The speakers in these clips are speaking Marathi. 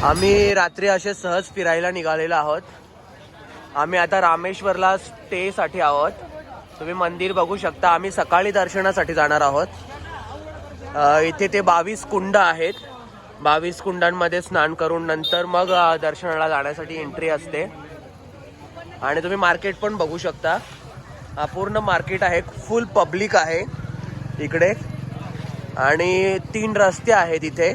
आम्ही रात्री असे सहज फिरायला निघालेलो आहोत. आम्ही आता रामेश्वरला स्टे साठी आहोत. तुम्ही मंदिर बघू शकता. आम्ही सकाळी दर्शनासाठी जाणार आहोत. इथे ते 22 कुंड आहेत. 22 कुंडांमध्ये स्नान करून नंतर मग दर्शनाला जाण्यासाठी एंट्री असते. आणि तुम्ही मार्केट पण बघू शकता. पूर्ण मार्केट आहे, फुल पब्लिक आहे इकडे. आणि 3 रस्ते आहेत इथे.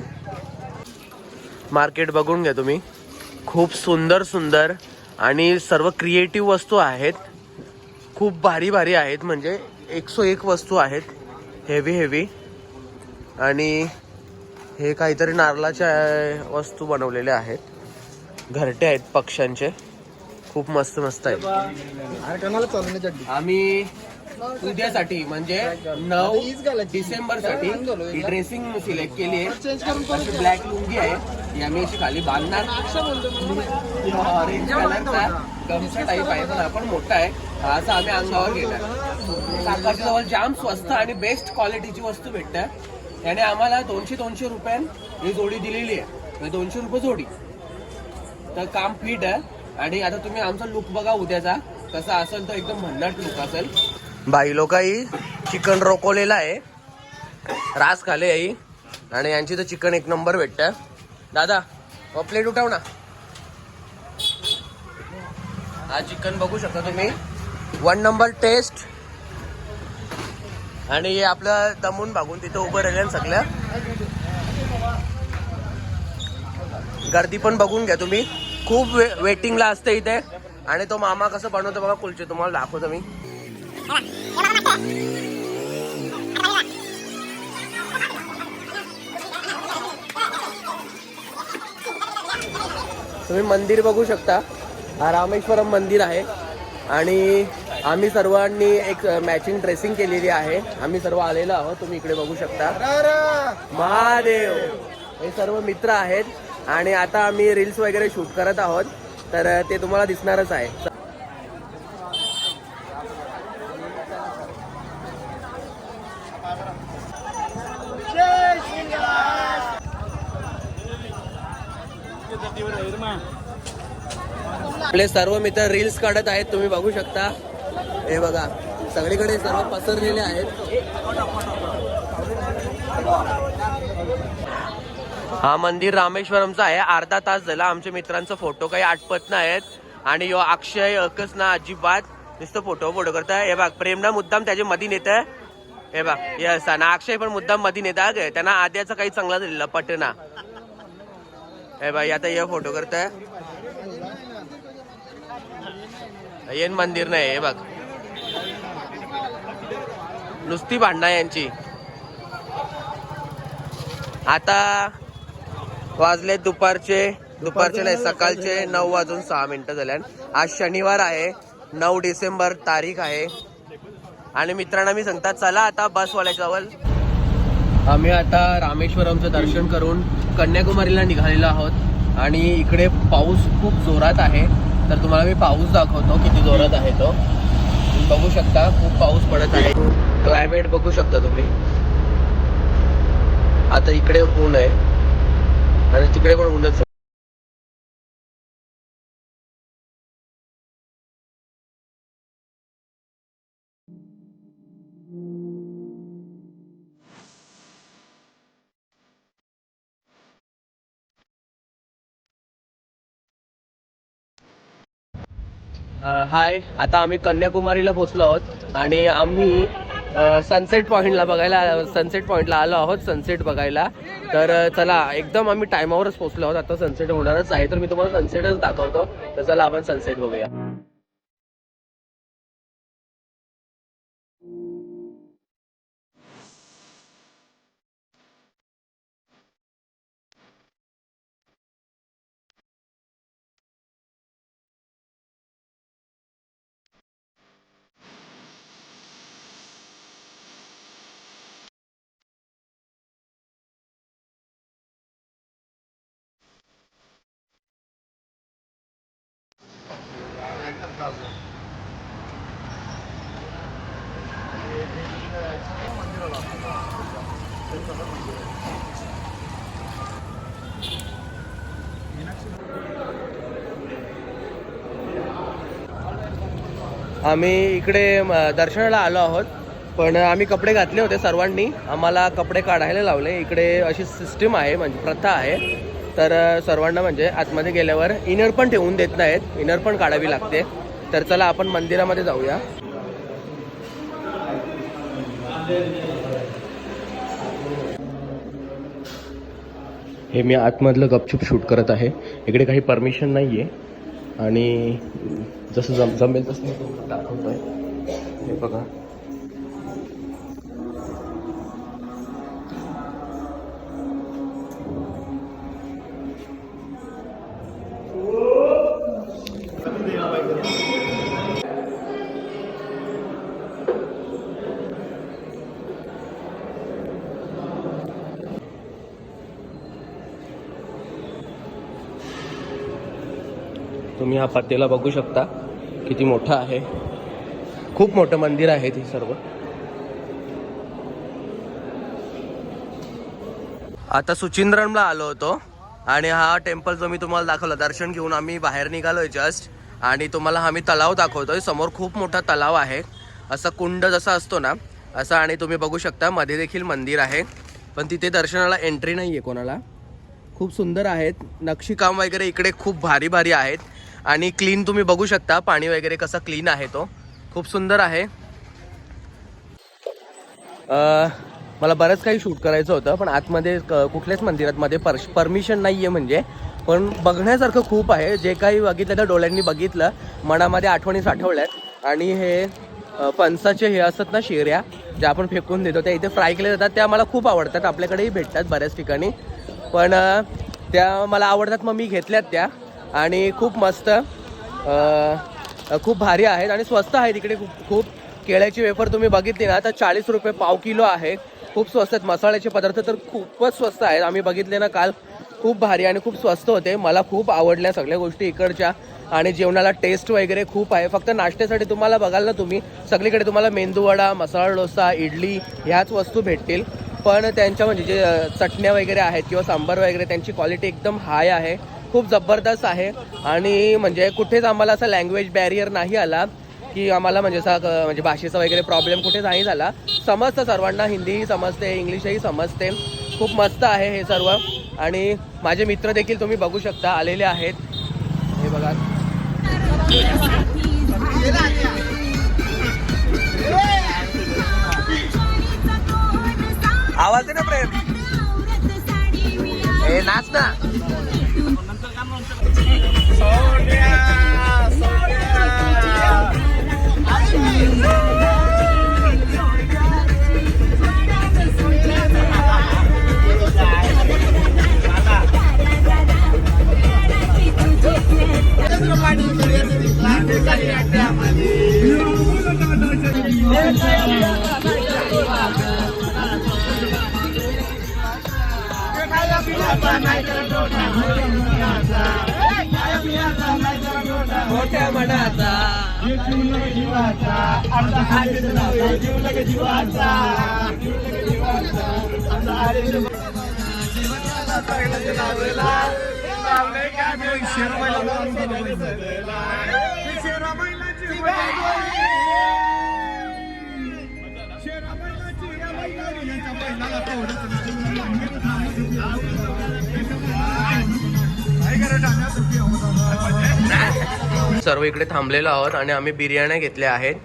मार्केट बघून घ्या तुम्ही. खूप सुंदर सुंदर आणि सर्व क्रिएटिव्ह वस्तू आहेत. खूप भारी भारी आहेत, म्हणजे 101 वस्तू आहेत. हेवी आणि हे काहीतरी नारळाच्या वस्तू बनवलेल्या आहेत. घरटे आहेत पक्ष्यांचे. खूप मस्त मस्त आहेत. आम्ही उद्यासाठी म्हणजे 9 डिसेंबर साठी ही ड्रेसिंग सिलेक्ट केली आहे. ब्लॅक लुंगी आहे, ही आम्ही अशी खाली बांधणार. ऑरेंज कलरचा गमचा टाईप आहे, पण आपण मोठा आहे असं आम्ही अंगावर घेणार. साखरच्या जवळ जाम स्वस्त आणि बेस्ट क्वालिटीची वस्तू भेटतात. त्याने आम्हाला 200 रुपयां ही जोडी दिलेली आहे. 200 रुपये जोडी. तर काम फिट आहे. आणि आता तुम्ही आमचा लुक बघा उद्याचा कसा असेल. तर एकदम भन्नाट लुक असेल. बाई लोकाही चिकन रोकवलेला आहे. रास खाले आई. आणि यांची तर चिकन एक नंबर भेटतं. दादा प्लेट उठाव ना. हा चिकन बघू शकता तुम्ही. 1 नंबर टेस्ट. आणि हे आपलं दमून भागून तिथं उभं राहिलं सगळं. गर्दी पण बघून घ्या तुम्ही. खूप वेटिंगला असते इथे. आणि तो मामा कसं बनवतो बघा कुलचे, तुम्हाला दाखवतो मी. तुम्ही मंदिर बघू शकता. हा रामेश्वरम मंदिर आहे. आणि आम्ही सर्वांनी एक मॅचिंग ड्रेसिंग केलेली आहे. आम्ही सर्व आलेलो आहोत. तुम्ही इकडे बघू शकता. महादेव हे सर्व मित्र आहेत. आणि आता आम्ही रील्स वगैरे शूट करत आहोत. तर ते तुम्हाला दिसणारच आहे. आपले सर्व मित्र रील्स काढत आहेत. तुम्ही बघू शकता. हे बघा सगळीकडे सर्व पसरलेले आहेत. हा मंदिर रामेश्वरमचा आहे. अर्धा तास झाला आमच्या मित्रांचा फोटो काही आटपत नाहीत. आणि यो अक्षय एकच ना अजिबात नुसतं फोटो करताय. हे बघ प्रेम ना मुद्दाम त्याच्या मध्ये नेत. हे बघ यस ना अक्षय पण मुद्दाम मध्ये नेता. त्यांना आद्याचा काही चांगला झालेला पटना. हे बाई आता हे फोटो करताय. येन मंदिर नाही. हे बघ नुसती भांडणं यांची. आता वाजले दुपारचे नाही सकाळचे 9:06 झाल्या. आज शनिवार आहे. 9 डिसेंबर तारीख आहे. आणि मित्रांना मी सांगतात चला आता बसवाल्याच्या जवळ. आम्ही आता रामेश्वरमचं दर्शन करून कन्याकुमारीला निघालेलो आहोत. आणि इकडे पाऊस खूप जोरात आहे. तर तुम्हाला मी पाऊस दाखवतो किती जोरात आहे तो. तुम्ही बघू शकता खूप पाऊस पडत आहे. क्लायमेट बघू शकता तुम्ही. आता इकडे ऊन आहे आणि तिकडे पण ऊनच. हाय, आता आम्ही कन्याकुमारीला पोहोचलो आहोत. आणि आम्ही सनसेट पॉइंटला आलो आहोत सनसेट बघायला. तर चला एकदम आम्ही टायमावरच पोहोचलो आहोत. आता सनसेट होणारच आहे. तर मी तुम्हाला सनसेटच दाखवतो. तर चला आपण सनसेट बघूया. आम्ही इकडे दर्शनाला आलो आहोत, पण आम्ही कपडे घातले होते सर्वांनी, आम्हाला कपडे काढायला लावले. इकडे अशी सिस्टीम आहे, म्हणजे प्रथा आहे, तर सर्वांना म्हणजे आतमध्ये गेल्यावर इनर पण ठेवून देत नाहीत, इनर पण काढावी लागते. तर चला आपण मंदिरामध्ये जाऊया. हे मी आतमधलं गपचूप शूट करत आहे, इकडे काही परमिशन नाही आहे, आणि जसं जमेल तसं मी तुम्हाला दाखवतोय. हे बघा, तुम्ही हा पातेला बघू शकता किती मोठा आहे. खूप मोठं मंदिर आहे ते सर्व. आता सुचिंद्रमला आलो होतो, आणि हा टेम्पल जो मी तुम्हाला दाखवला, दर्शन घेऊन आम्ही बाहेर निघालोय जस्ट, आणि तुम्हाला हा मी तलाव दाखवतोय. समोर खूप मोठा तलाव आहे, असा कुंड जसा असतो ना असा, आणि तुम्ही बघू शकता मध्ये देखील मंदिर आहे, पण तिथे दर्शनाला एंट्री नाही आहे कोणाला. खूप सुंदर आहेत, नक्षीकाम वगैरे इकडे खूप भारी भारी आहेत, आणि क्लीन तुम्ही बघू शकता, पाणी वगैरे कसं क्लीन आहे, तो खूप सुंदर आहे. मला बरंच काही शूट करायचं होतं, पण आतमध्ये कुठल्याच मंदिरात मध्ये परमिशन नाही आहे, म्हणजे पण बघण्यासारखं खूप आहे. जे काही बघितलं तर डोळ्यांनी बघितलं, मनामध्ये आठवणी साठवल्यात. आणि हे फणसाचे हे असतात ना शेऱ्या, ज्या आपण फेकून देतो, त्या इथे फ्राय केल्या जातात, त्या मला खूप आवडतात. आपल्याकडेही भेटतात बऱ्याच ठिकाणी, पण त्या मला आवडतात, मग मी घेतल्यात त्या, आणि खूप मस्त, खूप भारी आहेत आणि स्वस्त आहेत इकडे. खूप केळ्याची वेफर तुम्ही बघितली ना तर 40 रुपये पाव किलो आहे. खूप स्वस्त आहेत. मसाल्याचे पदार्थ तर खूपच स्वस्त आहेत. आम्ही बघितले ना काल, खूप भारी आणि खूप स्वस्त होते. मला खूप आवडल्या सगळ्या गोष्टी इकडच्या, आणि जेवणाला टेस्ट वगैरे खूप आहे. फक्त नाश्त्यासाठी तुम्हाला बघाल ना तुम्ही, सगळीकडे तुम्हाला मेंदूवडा, मसाला डोसा, इडली ह्याच वस्तू भेटतील, पण त्यांच्या म्हणजे जे चटण्या वगैरे आहेत किंवा सांबार वगैरे, त्यांची क्वालिटी एकदम हाय आहे, खूप जबरदस्त आहे. आणि म्हणजे कुठेच आम्हाला असा लँग्वेज बॅरियर नाही आला की आम्हाला म्हणजे असा म्हणजे भाषेचा वगैरे प्रॉब्लेम कुठेच नाही झाला. समजतं सर्वांना, हिंदीही समजते, इंग्लिशही समजते. खूप मस्त आहे हे सर्व. आणि माझे मित्र देखील तुम्ही बघू शकता आलेले आहेत. हे बघा, आवाज आहे ना प्रेम, हे नाच ना. मोठ्या मनाचा सर्व इकडे थांबलेलो आहोत आणि आम्ही बिर्याण्या घेतल्या आहेत.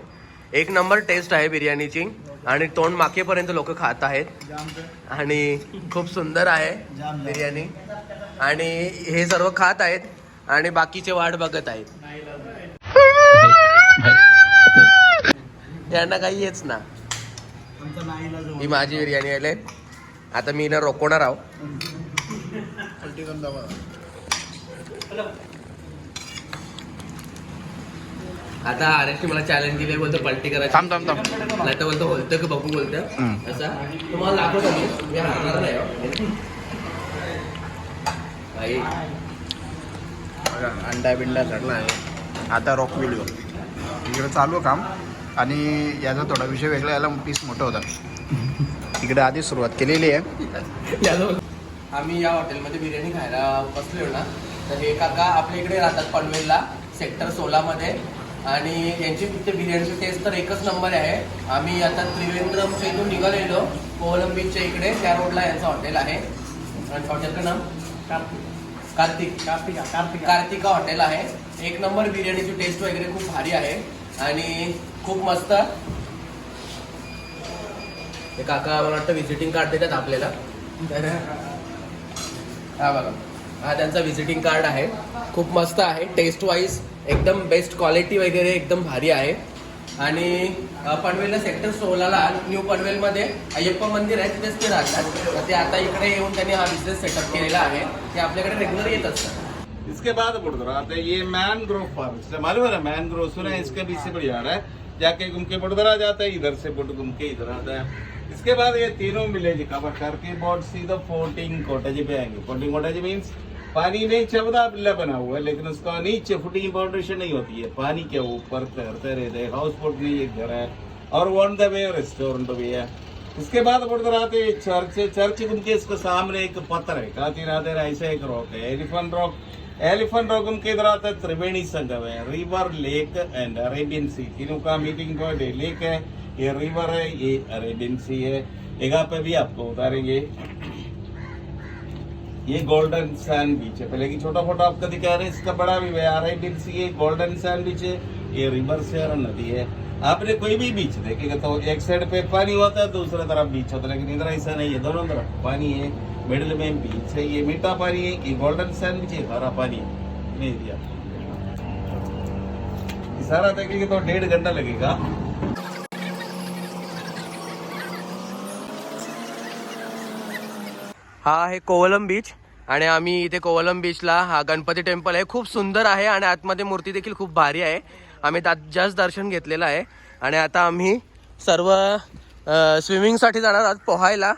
एक नंबर टेस्ट आहे बिर्याणीची आणि तोंड माकेपर्यंत लोक खात आहेत आणि खूप सुंदर आहे बिर्याणी. आणि हे सर्व खात आहेत आणि बाकीचे वाट बघत आहेत. त्यांना काही येच ना. ही माझी बिर्याणी आले. आता मी ना रोखवणार आहो. आता आरेशने मला चॅलेंज दिले, बोलतो पलटी करायची. थांब थांब थांब नाही तर बोलतो बोलतं की बघू बोलतं असा. तुम्हाला दाखवतो मी हारणार नाही भाई. अंडा बिंडा चढला आहे. आता रॉक व्हिडिओ इकडे चालू काम आणि याचा थोडा विषय वेगळा, याला पीस मोठा होता. तिकडे आधी सुरुवात केलेली आहे. आम्ही या हॉटेलमध्ये बिर्याणी खायला बसलो ना, तर हे काका आपल्या इकडे राहतात पनवेलला सेक्टर 16 मध्ये, आणि यांची तिथे बिर्याणीची टेस्ट तर एकच नंबर आहे. आम्ही आता त्रिवेंद्रमच्या इथून निघालेलो कोवलम बीचच्या इकडे, त्या रोडला यांचं हॉटेल आहे. आणि हॉटेलचं नाव कार्तिका हॉटेल आहे. एक नंबर बिर्याणीची टेस्ट वगैरे खूप भारी आहे आणि खूप मस्त. हे काका मला वाटतं व्हिजिटिंग कार्ड देतात आपल्याला. हा बघा, हा त्यांचा व्हिजिटिंग कार्ड आहे. खूप मस्त आहे, टेस्ट वाईज एकदम बेस्ट, क्वालिटी वगैरे एकदम भारी आहे. आणि पनवेलला सेक्टर 16ला न्यू पनवेलमध्ये अय्यप्पा मंदिर आहे, तिथेच ते राहतात. ते आता इकडे येऊन त्यांनी हा बिझनेस सेटअप केलेला आहे. ते आपल्याकडे रेग्युलर येत असतात. इसके बाद बुड़दरा आते हैं, ये मैनग्रोव फॉरेस्ट है, मालूम है मैनग्रोव सुना है, इसके बीच से बढ़िया है, जाके घूम के बुड़दरा जाता है, इधर से बुड़ घूम के इधर आता है. इसके बाद ये तीनों विलेज कवर करके बोर्ड सीधा 14 कॉटेज पे आएंगे. 14 कॉटेज मीन्स पानी में 14 बिल्ला बना हुआ है, लेकिन उसका नीचे फुटिंग बाउंड्रेशन नहीं होती है, पानी के ऊपर तैरते रहते हैं. हाउस बोट नहीं एक घर है और वन द वे रेस्टोरेंट भी है. इसके बाद बुड़दरा आते चर्च है, चर्च उनके इसके सामने एक पत्थर है, काती नादर ऐसा एक रॉक है, एलिफेंट रॉक. एलिफेंट रॉक उनके इधर आता है त्रिवेणी संगम है, रिवर लेक एंड अरेबियन सी, तीनों का मीटिंग पॉइंट है. लेक है, ये रिवर है, ये अरेबियन सी है. जगह पे भी आपको उतारेंगे. ये गोल्डन सैंड बीच है, पहले की छोटा फोटो आपको दिखा रहे हैं, इसका बड़ा भी है. अरेबियन सी है, गोल्डन सैंड बीच है, ये रिवर से नदी है. आपने कोई भी बीच देखेगा तो एक साइड पे पानी होता है, दूसरी तरफ बीच होता है, लेकिन इधर ऐसा नहीं है, दोनों तरफ पानी है. मिडिल में बीच है, ये मीठा पानी है, ये गोल्डन सैंड बीच है, हरा पानी है. नहीं दिया सारा देखेंगे तो 1.5 घंटा लगेगा. हा आहे कोवलम बीच आणि आम्ही इथे कोवलम बीचला, हा गणपती टेम्पल आहे, खूप सुंदर आहे आणि आतमध्ये मूर्ती देखील खूप भारी आहे. आम्ही जस्ट दर्शन घेतलेलं आहे आणि आता आम्ही सर्व स्विमिंगसाठी जाणार आहोत, पोहायला,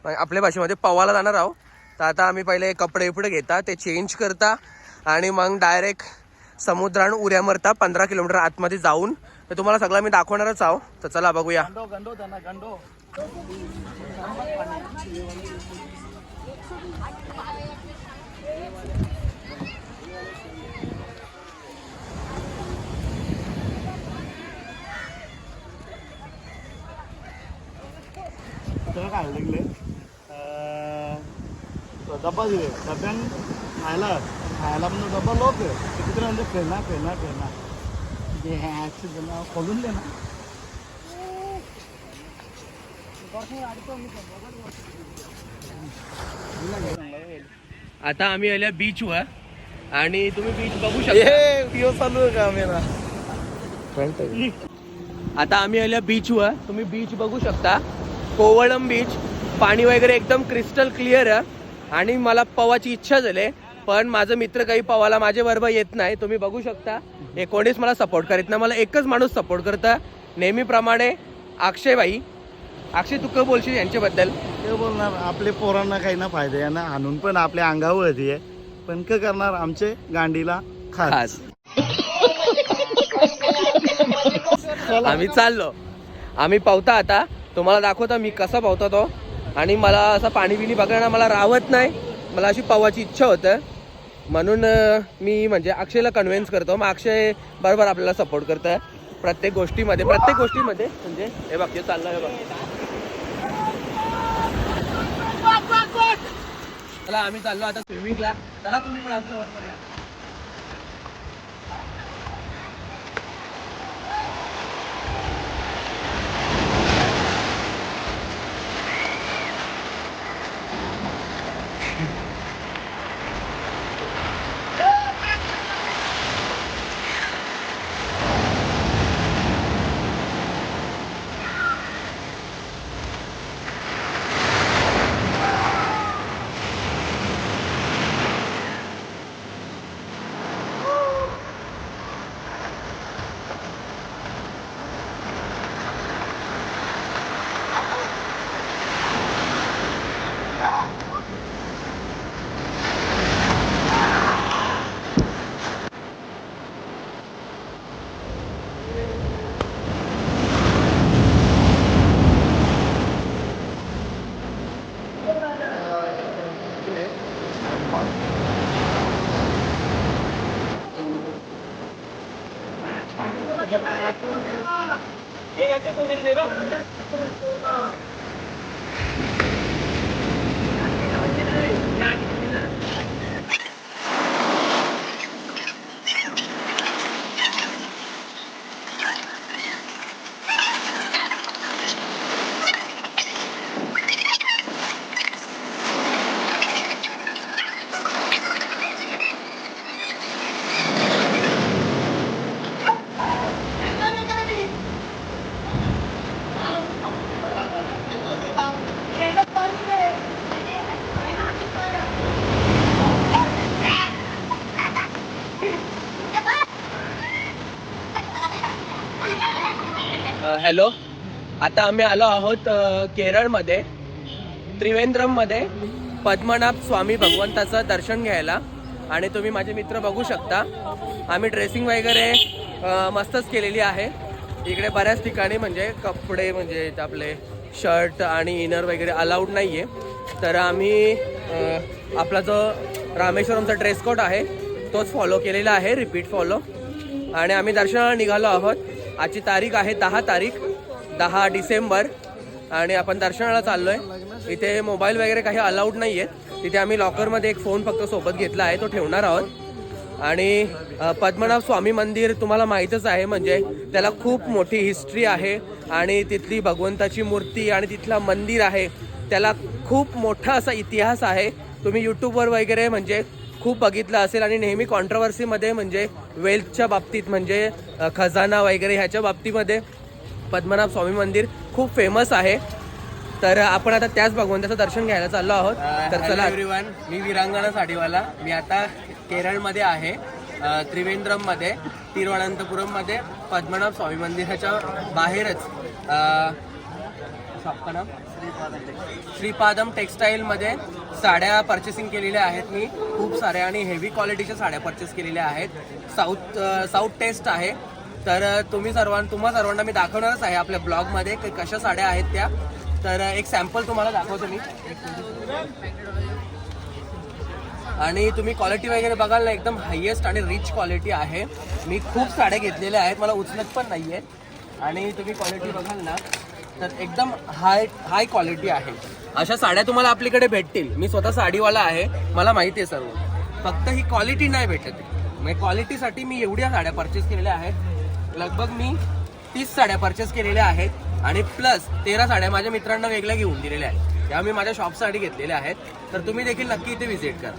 आपल्या भाषेमध्ये पवायला जाणार आहोत. तर आता आम्ही पहिले कपडे बिपडे घेता, ते चेंज करता आणि मग डायरेक्ट समुद्रान उड्या मारता 15 किलोमीटर आतमध्ये जाऊन. तर तुम्हाला सगळं मी दाखवणारच आहो. तर चला बघूया. काय लागले डब्बा दिले, डब्यान खायला खायला पण डब्बा लोक तिकडे म्हणजे फेरणार फेरणार फेरणार जे ॲक्सिडेंट खोलून दे ना. आता आम्ही आल्या बीचवर आणि तुम्ही बीच बघू शकता. चालू आहे का मेरा. आता आम्ही आल्या बीचवर, तुम्ही बीच बघू शकता, कोवळम बीच. पाणी वगैरे एकदम क्रिस्टल क्लिअर आहे आणि मला पवायची इच्छा झाली, पण माझं मित्र काही पवायला माझ्या बरोबर येत नाही. तुम्ही बघू शकता, हे कोणीच मला सपोर्ट करीत नाही. मला एकच माणूस सपोर्ट करतं नेहमीप्रमाणे, अक्षय भाई. अक्षय, तू काय बोलशील यांच्याबद्दल? ते बोलणार आपले पोरांना काही ना फायदे यांना आणून पण आपल्या अंगावर आहे, पण काय करणार, आमचे गांडीला खास. आम्ही चाललो, आम्ही पावता. आता तुम्हाला दाखवता मी कसा पावता तो. आणि मला असं पाणी बिणी बघायला मला राहत नाही, मला अशी पवायची इच्छा होतं, म्हणून मी म्हणजे अक्षयला कन्व्हिन्स करतो. मग अक्षय बरोबर आपल्याला सपोर्ट करतं प्रत्येक गोष्टीमध्ये म्हणजे हे बघ, हे चाललं हे बघ. चला आम्ही चाललो आता स्विमिंगला. चला तुम्ही पण आमच्या बरोबर या. हॅलो, आता आम्ही आलो आहोत केरळमध्ये त्रिवेंद्रममध्ये पद्मनाभ स्वामी भगवंताचं दर्शन घ्यायला. आणि तुम्ही माझे मित्र बघू शकता, आम्ही ड्रेसिंग वगैरे मस्तच केलेली आहे. इकडे बऱ्याच ठिकाणी म्हणजे कपडे म्हणजे आपले शर्ट आणि इनर वगैरे अलाउड नाही आहे, तर आम्ही आपला जो रामेश्वरमचा ड्रेस कोड आहे तोच फॉलो केलेला आहे, रिपीट फॉलो. आणि आम्ही दर्शनाला निघालो आहोत. आजची तारीख आहे 10 डिसेंबर आणि आपण दर्शनाला चाललो आहे. इथे मोबाईल वगैरे काही अलाउड नाही आहे. तिथे आम्ही लॉकरमध्ये एक फोन फक्त सोबत घेतला आहे, तो ठेवणार आहोत. आणि पद्मनाभ स्वामी मंदिर तुम्हाला माहीतच आहे, म्हणजे त्याला खूप मोठी हिस्ट्री आहे. आणि तिथली भगवंताची मूर्ती आणि तिथला मंदिर आहे त्याला खूप मोठा असा इतिहास आहे. तुम्ही यूट्यूबवर वगैरे म्हणजे खूप बघितलं असेल. आणि नेहमी कॉन्ट्रोवर्सीमध्ये म्हणजे वेल्थच्या बाबतीत म्हणजे खजाना वगैरे ह्याच्या बाबतीमध्ये पद्मनाभ स्वामी मंदिर खूप फेमस आहे. तर आपण आता त्याच भगवंताचं दर्शन घ्यायला चाललो आहोत. तर चला एव्हरीवन, मी विरांगणा साडीवाला. मी आता केरळमध्ये आहे, त्रिवेंद्रममध्ये, तिरुवनंतपुरममध्ये पद्मनाभ स्वामी मंदिराच्या बाहेरच शॉपचं नाव श्रीपादम टेक्सटाईलमध्ये साड्या परचेसिंग केलेल्या आहेत मी, खूप साऱ्या आणि हेवी क्वालिटीच्या साड्या परचेस केलेल्या आहेत. साऊथ टेस्ट आहे. तर तुम्हा सर्वांना मी दाखवणारच आहे आपल्या ब्लॉगमध्ये की कशा साड्या आहेत त्या. तर एक सॅम्पल तुम्हाला दाखवतो मी. आणि तुम्ही क्वालिटी वगैरे बघाल ना, एकदम हायेस्ट आणि रिच क्वालिटी आहे. मी खूप साड्या घेतलेल्या आहेत, मला उचलत पण नाही आहे. आणि तुम्ही क्वालिटी बघाल ना तर एकदम हाय क्वालिटी आहे. अशा साड्या तुम्हाला आपल्याकडे भेटतील. मी स्वतः साडीवाला आहे, मला माहिती आहे सर्व. फक्त ही क्वालिटी नाही भेटत. म्हणजे क्वालिटीसाठी मी एवढ्या साड्या परचेस केलेल्या आहेत. लगभग मी 30 साड्या परचेस केलेल्या आहेत. आणि प्लस 13 साड्या माझ्या मित्रांना वेगळ्या घेऊन दिलेल्या आहेत. त्या मी माझ्या शॉपसाठी घेतलेल्या आहेत. तर तुम्ही देखील नक्की इथे व्हिजिट करा.